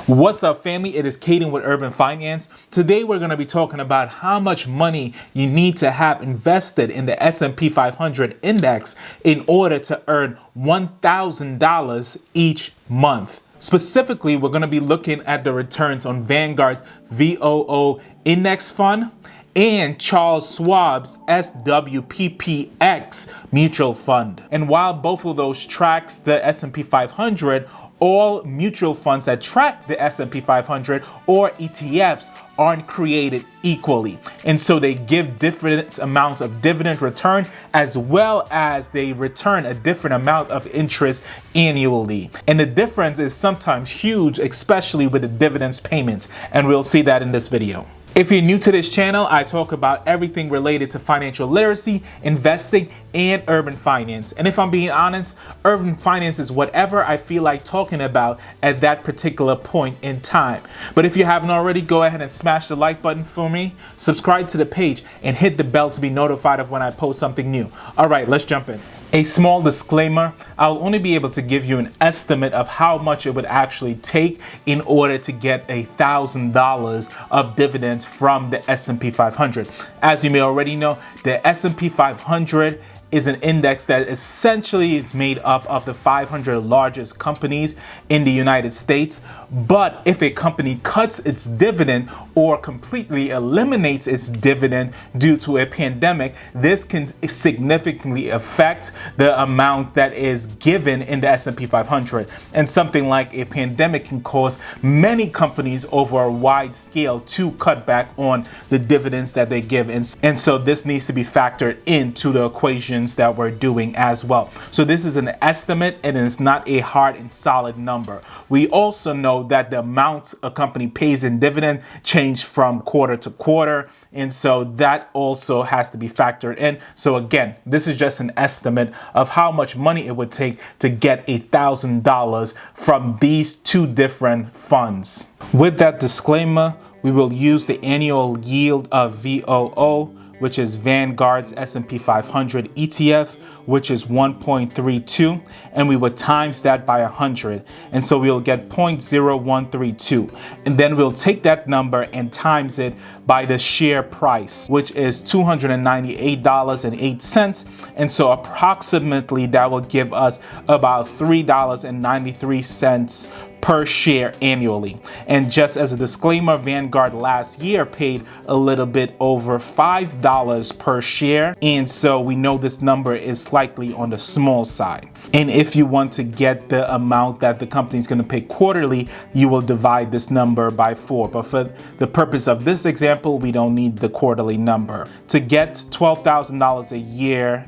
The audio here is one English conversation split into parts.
What's up, family? It is Caden with Urban Finance. Today we're going to be talking about how much money you need to have invested in the S&P 500 index in order to earn $1,000 each month. Specifically, we're going to be looking at the returns on Vanguard's VOO index fund and Charles Schwab's SWPPX mutual fund. And while both of those tracks the S&P 500, all mutual funds that track the S&P 500 or ETFs aren't created equally. And so they give different amounts of dividend return as well as they return a different amount of interest annually. And the difference is sometimes huge, especially with the dividends payments. And we'll see that in this video. If you're new to this channel, I talk about everything related to financial literacy, investing, and urban finance. And if I'm being honest, urban finance is whatever I feel like talking about at that particular point in time. But if you haven't already, go ahead and smash the like button for me, subscribe to the page, and hit the bell to be notified of when I post something new. All right, let's jump in. A small disclaimer, I'll only be able to give you an estimate of how much it would actually take in order to get $1,000 of dividends from the S&P 500. As you may already know, the S&P 500 is an index that essentially is made up of the 500 largest companies in the United States. But if a company cuts its dividend or completely eliminates its dividend due to a pandemic, this can significantly affect the amount that is given in the S&P 500. And something like a pandemic can cause many companies over a wide scale to cut back on the dividends that they give. And so this needs to be factored into the equation that we're doing as well. So this is an estimate and it's not a hard and solid number. We also know that the amount a company pays in dividend change from quarter to quarter, and so that also has to be factored in. So again, this is just an estimate of how much money it would take to get $1,000 from these two different funds. With that disclaimer, we will use the annual yield of VOO, which is Vanguard's S&P 500 ETF, which is 1.32, and we would times that by 100, and so we'll get 0.0132, and then we'll take that number and times it by the share price, which is $298.08, and so approximately that will give us about $3.93 per share annually. And just as a disclaimer, Vanguard last year paid a little bit over $5 per share, and so we know this number is slightly on the small side. And if you want to get the amount that the company is going to pay quarterly, you will divide this number by 4. But for the purpose of this example, we don't need the quarterly number. To get $12,000 a year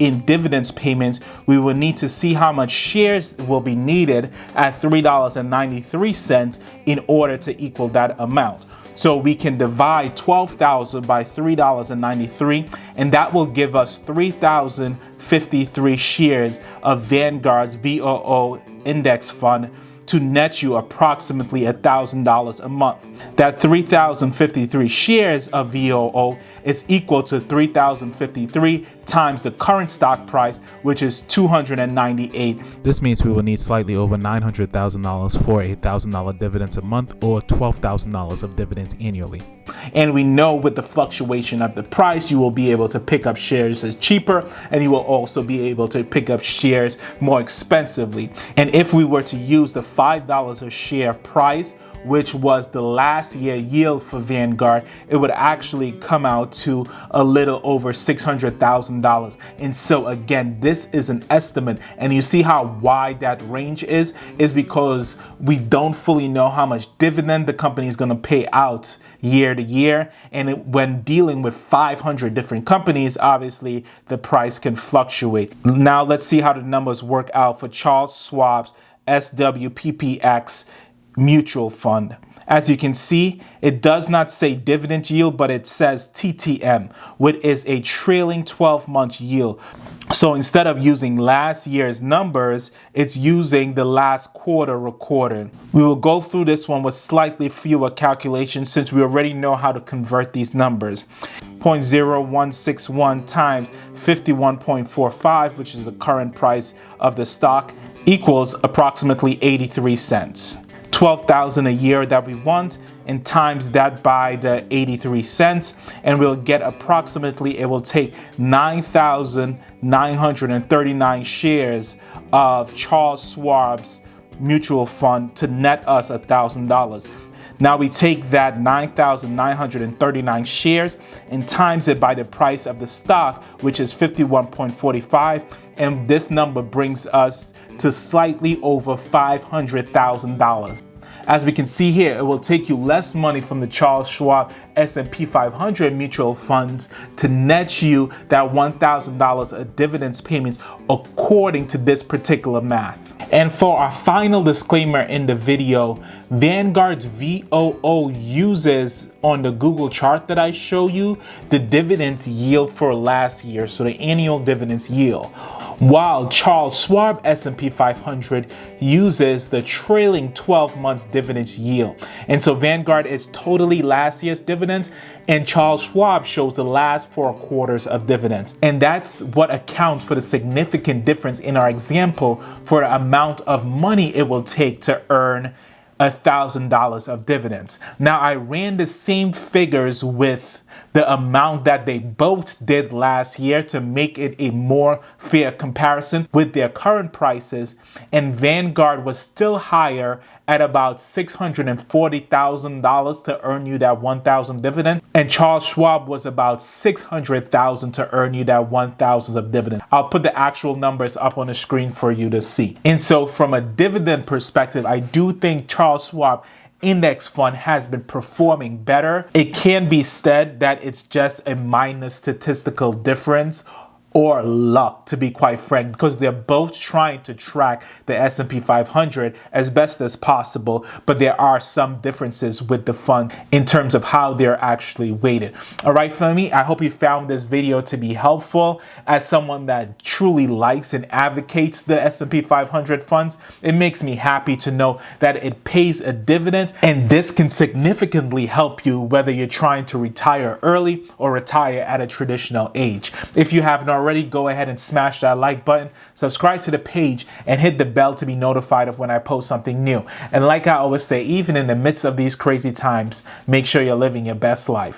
in dividends payments, we will need to see how much shares will be needed at $3.93 in order to equal that amount. So we can divide 12,000 by $3.93, and that will give us 3,053 shares of Vanguard's VOO index fund to net you approximately $1,000 a month. That 3,053 shares of VOO is equal to 3,053 times the current stock price, which is $298. This means we will need slightly over $900,000 for $1,000 dividends a month, or $12,000 of dividends annually. And we know with the fluctuation of the price, you will be able to pick up shares as cheaper, and you will also be able to pick up shares more expensively. And if we were to use the $5 a share price, which was the last year yield for Vanguard, it would actually come out to a little over $600,000. And so again, this is an estimate, and you see how wide that range is because we don't fully know how much dividend the company is going to pay out year to year. And when dealing with 500 different companies, obviously the price can fluctuate. Now let's see how the numbers work out for Charles Schwab's SWPPX mutual fund. As you can see, it does not say dividend yield, but it says TTM, which is a trailing 12-month yield. So instead of using last year's numbers, it's using the last quarter recorded. We will go through this one with slightly fewer calculations since we already know how to convert these numbers. 0.0161 times 51.45, which is the current price of the stock, equals approximately 83 cents. 12,000 a year that we want, and times that by the 83 cents, and we'll get approximately, it will take 9,939 shares of Charles Schwab's mutual fund to net us $1,000. Now we take that 9,939 shares and times it by the price of the stock, which is 51.45, and this number brings us to slightly over $500,000. As we can see here, it will take you less money from the Charles Schwab S&P 500 mutual funds to net you that $1,000 of dividends payments according to this particular math. And for our final disclaimer in the video, Vanguard's VOO uses, on the Google chart that I show you, the dividends yield for last year, so the annual dividends yield, while Charles Schwab S&P 500 uses the trailing 12 months dividends yield. And so Vanguard is totally last year's dividends, and Charles Schwab shows the last 4 quarters of dividends. And that's what accounts for the significant difference in our example for the amount of money it will take to earn $1,000 of dividends. Now I ran the same figures with the amount that they both did last year to make it a more fair comparison with their current prices, and Vanguard was still higher at about $640,000 to earn you that 1,000 dividend, and Charles Schwab was about $600,000 to earn you that 1,000 of dividend. I'll put the actual numbers up on the screen for you to see. And so from a dividend perspective, I do think Charles Schwab index fund has been performing better. It can be said that it's just a minor statistical difference or luck, to be quite frank, because they're both trying to track the S&P 500 as best as possible, but there are some differences with the fund in terms of how they're actually weighted. All right, family, I hope you found this video to be helpful. As someone that truly likes and advocates the S&P 500 funds, it makes me happy to know that it pays a dividend, and this can significantly help you whether you're trying to retire early or retire at a traditional age. If you haven't already, go ahead and smash that like button, subscribe to the page, and hit the bell to be notified of when I post something new. And like I always say, even in the midst of these crazy times, make sure you're living your best life.